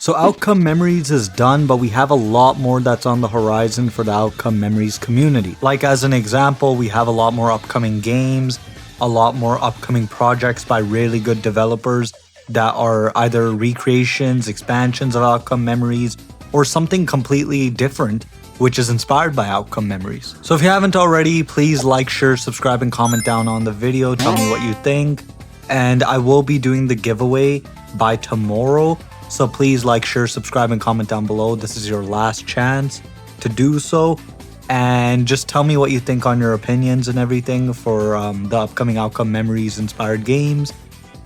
So Outcome Memories is done, but we have a lot more that's on the horizon for the Outcome Memories community. Like as an example, we have a lot more upcoming games, a lot more upcoming projects by really good developers that are either recreations, expansions of Outcome Memories, or something completely different, which is inspired by Outcome Memories. So if you haven't already, please like, share, subscribe, and comment down on the video. Tell me what you think. And I will be doing the giveaway by tomorrow. So please like, share, subscribe, and comment down below. This is your last chance to do so. And just tell me what you think on your opinions and everything for the upcoming Outcome Memories inspired games.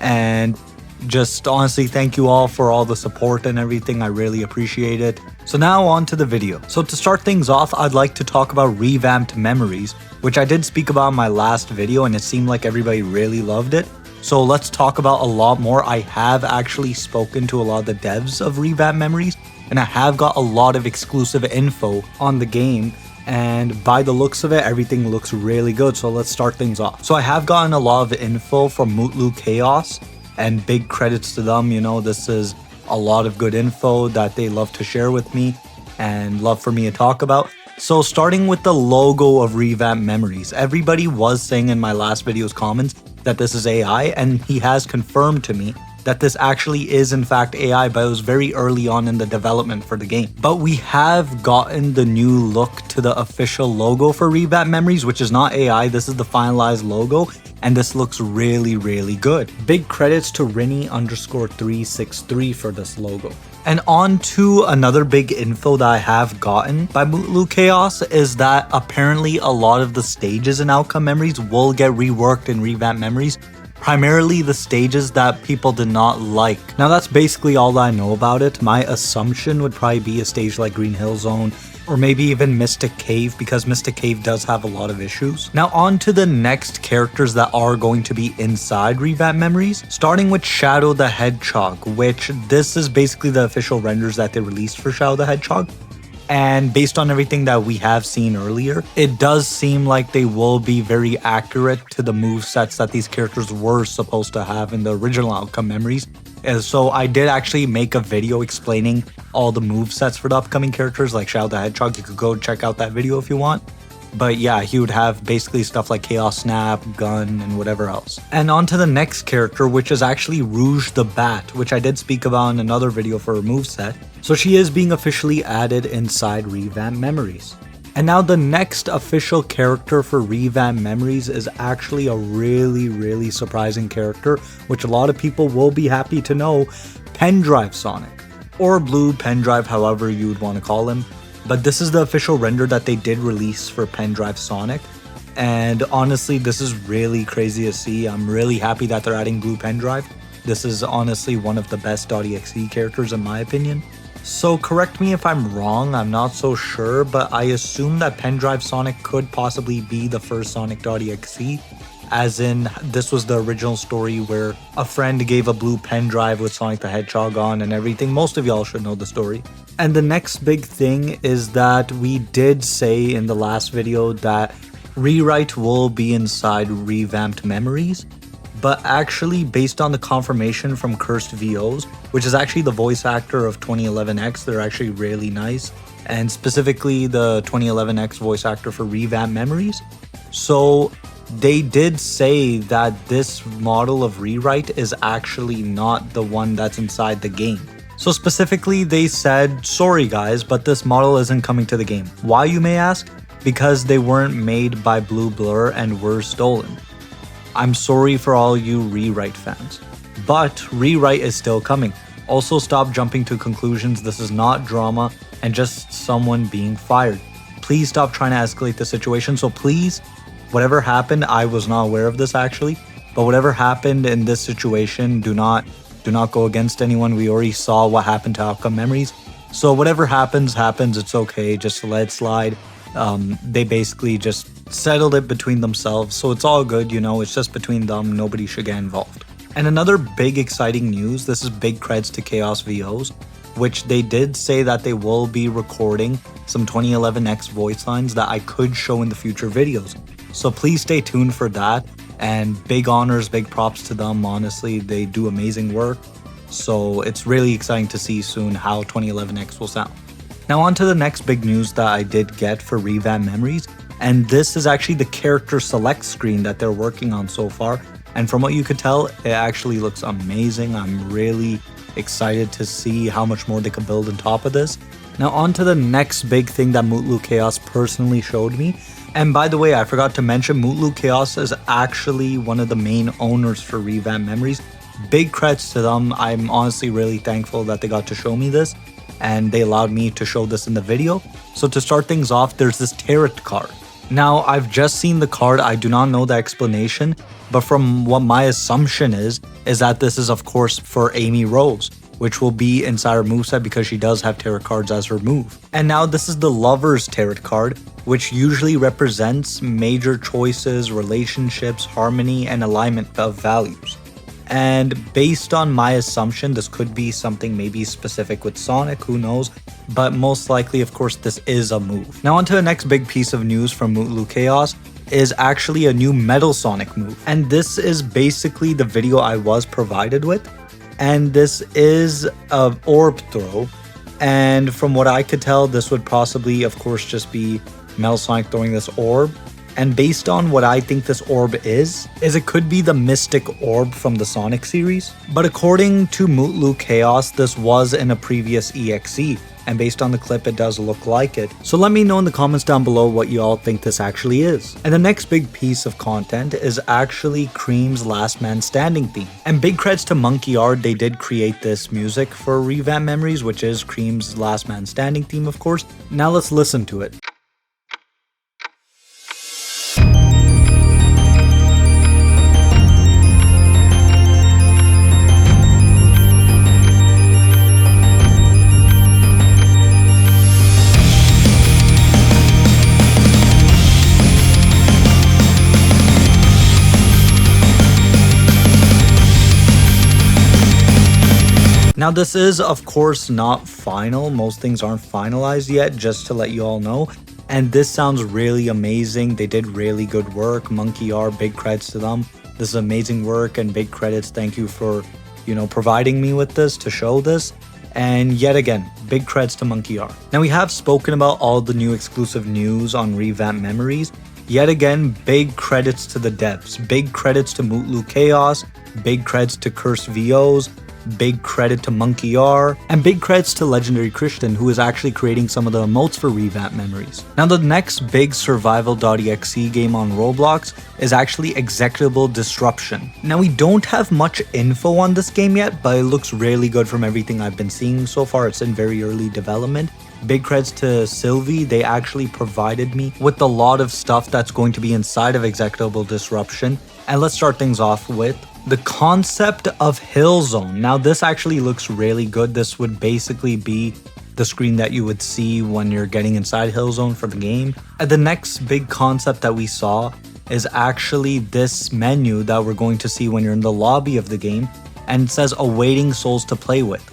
And just honestly, thank you all for all the support and everything. I really appreciate it. So now on to the video. So to start things off, I'd like to talk about Revamped Memories, which I did speak about in my last video and it seemed like everybody really loved it. So let's talk about a lot more. I have actually spoken to a lot of the devs of Revamped Memories and I have got a lot of exclusive info on the game. And by the looks of it, everything looks really good. So let's start things off. So I have gotten a lot of info from Mutlu Chaos, and big credits to them. You know, this is a lot of good info that they love to share with me and love for me to talk about. So starting with the logo of Revamped Memories, everybody was saying in my last video's comments that this is AI, and he has confirmed to me that this actually is in fact AI, but it was very early on in the development for the game. But we have gotten the new look to the official logo for Revamped Memories, which is not AI. This is the finalized logo, and this looks really, really good. Big credits to Rini_363 for this logo. And on to another big info that I have gotten by Mutlu Chaos is that apparently a lot of the stages in Outcome Memories will get reworked in Revamped Memories, primarily the stages that people did not like. Now that's basically all I know about it. My assumption would probably be a stage like Green Hill Zone, or maybe even Mystic Cave, because Mystic Cave does have a lot of issues. Now on to the next characters that are going to be inside Revamped Memories, starting with Shadow the Hedgehog, which this is basically the official renders that they released for Shadow the Hedgehog. And based on everything that we have seen earlier, it does seem like they will be very accurate to the movesets that these characters were supposed to have in the original Outcome Memories. And so I did actually make a video explaining all the movesets for the upcoming characters like Shadow the Hedgehog. You could go check out that video if you want. But yeah, he would have basically stuff like Chaos Snap, Gun, and whatever else. And on to the next character, which is actually Rouge the Bat, which I did speak about in another video for her moveset. So she is being officially added inside Revamped Memories. And now the next official character for Revamped Memories is actually a really, really surprising character, which a lot of people will be happy to know, Pendrive Sonic. Or Blue Pendrive, however you would want to call him. But this is the official render that they did release for Pendrive Sonic. And honestly, this is really crazy to see. I'm really happy that they're adding Blue Pendrive. This is honestly one of the best .exe characters in my opinion. So correct me if I'm wrong, I'm not so sure, but I assume that Pendrive Sonic could possibly be the first Sonic.exe. As in, this was the original story where a friend gave a blue pen drive with Sonic the Hedgehog on and everything. Most of y'all should know the story. And the next big thing is that we did say in the last video that Rewrite will be inside Revamped Memories. But actually, based on the confirmation from Cursed VOs, which is actually the voice actor of 2011X, they're actually really nice. And specifically the 2011X voice actor for Revamped Memories. So they did say that this model of Rewrite is actually not the one that's inside the game. So specifically they said, sorry guys, but this model isn't coming to the game. Why, you may ask? Because they weren't made by Blue Blur and were stolen. I'm sorry for all you Rewrite fans. But Rewrite is still coming. Also stop jumping to conclusions, this is not drama and just someone being fired. Please stop trying to escalate the situation, so please, whatever happened, I was not aware of this actually, but whatever happened in this situation, do not go against anyone. We already saw what happened to Outcome Memories. So whatever happens, it's okay, just let it slide. They basically just settled it between themselves, so it's all good, you know, it's just between them, nobody should get involved. And another big exciting news, this is big creds to Chaos VOs, which they did say that they will be recording some 2011X voice lines that I could show in the future videos. So please stay tuned for that, and big honors, big props to them, honestly, they do amazing work. So it's really exciting to see soon how 2011X will sound. Now on to the next big news that I did get for Revamped Memories, and this is actually the character select screen that they're working on so far. And from what you could tell, it actually looks amazing. I'm really excited to see how much more they could build on top of this. Now on to the next big thing that Mutlu Chaos personally showed me. And by the way, I forgot to mention, Mutlu Chaos is actually one of the main owners for Revamped Memories. Big credits to them. I'm honestly really thankful that they got to show me this and they allowed me to show this in the video. So to start things off, there's this tarot card. Now, I've just seen the card. I do not know the explanation, but from what my assumption is that this is of course for Amy Rose, which will be inside her moveset because she does have tarot cards as her move. And now this is the Lover's Tarot card, which usually represents major choices, relationships, harmony, and alignment of values. And based on my assumption, this could be something maybe specific with Sonic, who knows, but most likely, of course, this is a move. Now onto the next big piece of news from Mutlu Chaos is actually a new Metal Sonic move. And this is basically the video I was provided with. And this is an orb throw. And from what I could tell, this would possibly, of course, just be Metal Sonic throwing this orb. And based on what I think this orb is it could be the Mystic Orb from the Sonic series. But according to Mutlu Chaos, this was in a previous EXE. And based on the clip, it does look like it. So let me know in the comments down below what you all think this actually is. And the next big piece of content is actually Cream's Last Man Standing theme. And big credits to Monkey Art, they did create this music for Revamped Memories, which is Cream's Last Man Standing theme, of course. Now let's listen to it. Now this is of course not final, most things aren't finalized yet, just to let you all know. And this sounds really amazing, they did really good work. Monkey Art, big credits to them. This is amazing work and big credits, thank you for, providing me with this to show this. And yet again, big credits to Monkey Art. Now we have spoken about all the new exclusive news on Revamped Memories. Yet again, big credits to the devs, big credits to Mutlu Chaos, big credits to Cursed VOs, big credit to Monkey R, and big credits to Legendary Christian, who is actually creating some of the emotes for Revamped Memories. Now the next big survival.exe game on Roblox is actually Executable Disruption. Now we don't have much info on this game yet, but it looks really good from everything I've been seeing so far. It's in very early development. Big credits to Sylvie, they actually provided me with a lot of stuff that's going to be inside of Executable Disruption. And let's start things off with the concept of Hill Zone. Now this actually looks really good. This would basically be the screen that you would see when you're getting inside Hill Zone for the game. And the next big concept that we saw is actually this menu that we're going to see when you're in the lobby of the game, and it says awaiting souls to play with.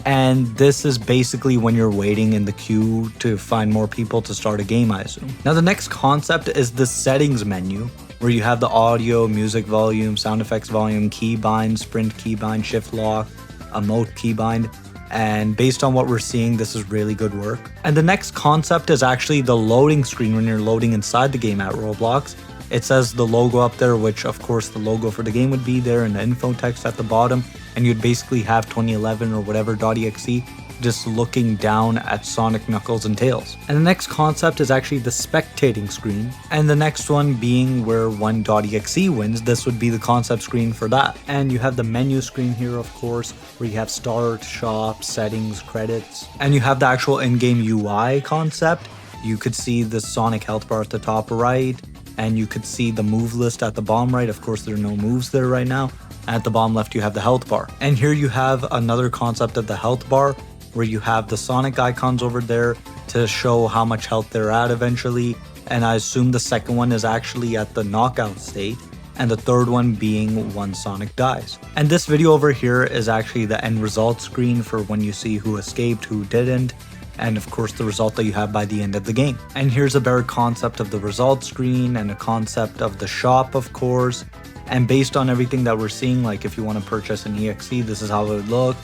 And this is basically when you're waiting in the queue to find more people to start a game, I assume. Now the next concept is the settings menu, where you have the audio, music volume, sound effects volume, keybind, sprint keybind, shift lock, emote keybind. And based on what we're seeing, this is really good work. And the next concept is actually the loading screen when you're loading inside the game at Roblox. It says the logo up there, which of course the logo for the game would be there, and the info text at the bottom. And you'd basically have 2011 or whatever .exe just looking down at Sonic, Knuckles, and Tails. And the next concept is actually the spectating screen. And the next one being where one .exe wins, this would be the concept screen for that. And you have the menu screen here, of course, where you have start, shop, settings, credits. And you have the actual in-game UI concept. You could see the Sonic health bar at the top right, and you could see the move list at the bottom right. Of course, there are no moves there right now. And at the bottom left, you have the health bar. And here you have another concept of the health bar, where you have the Sonic icons over there to show how much health they're at eventually. And I assume the second one is actually at the knockout state, and the third one being when Sonic dies. And this video over here is actually the end result screen for when you see who escaped, who didn't, and of course the result that you have by the end of the game. And here's a better concept of the result screen and a concept of the shop, of course. And based on everything that we're seeing, like if you want to purchase an EXE, this is how it would look.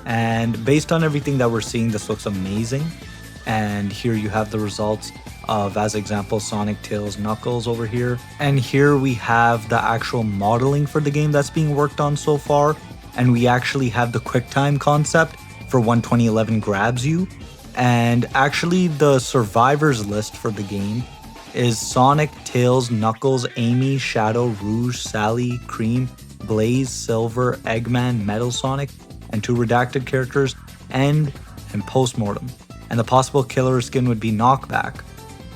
And based on everything that we're seeing, this looks amazing. And here you have the results of, as example, Sonic, Tails, Knuckles over here. And here we have the actual modeling for the game that's being worked on so far. And we actually have the QuickTime concept for when 2011 grabs you. And actually the survivors list for the game is Sonic, Tails, Knuckles, Amy, Shadow, Rouge, Sally, Cream, Blaze, Silver, Eggman, Metal Sonic, and 2 redacted characters, End, and Postmortem. And the possible killer skin would be Knockback.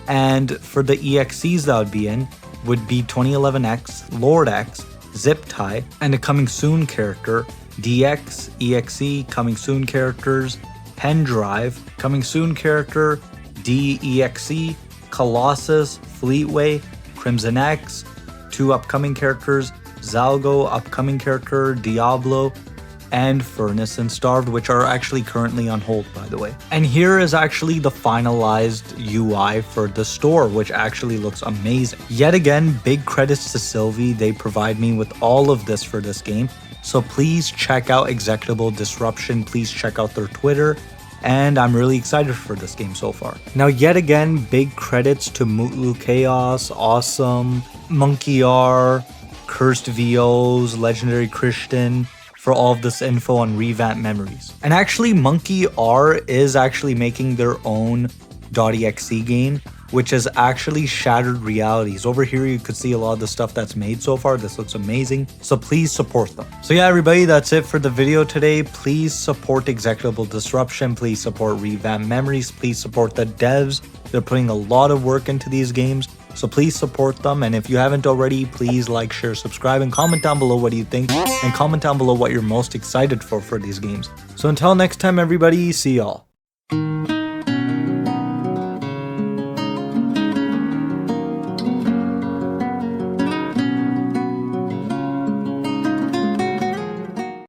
And for the EXCs that would be in, would be 2011X, Lord X, Zip Tie, and a coming soon character, DX, EXE, coming soon characters, Pen Drive, coming soon character, DEXE, Colossus, Fleetway, Crimson X, 2 upcoming characters, Zalgo, upcoming character, Diablo, and Furnace and Starved, which are actually currently on hold, by the way. And here is actually the finalized UI for the store, which actually looks amazing. Yet again, big credits to Sylvie. They provide me with all of this for this game. So please check out Executable Disruption. Please check out their Twitter. And I'm really excited for this game so far. Now, yet again, big credits to Mutlu Chaos, Awesome, Monkey R, Cursed VOs, Legendary Christian, for all of this info on Revamped Memories. And actually, Monkey R is actually making their own .exe game, which is actually Shattered Realities. Over here, you could see a lot of the stuff that's made so far. This looks amazing. So please support them. So yeah, everybody, that's it for the video today. Please support Executable Disruption. Please support Revamped Memories. Please support the devs. They're putting a lot of work into these games. So please support them. And if you haven't already, please like, share, subscribe, and comment down below what you think. And comment down below what you're most excited for these games. So until next time, everybody, see y'all.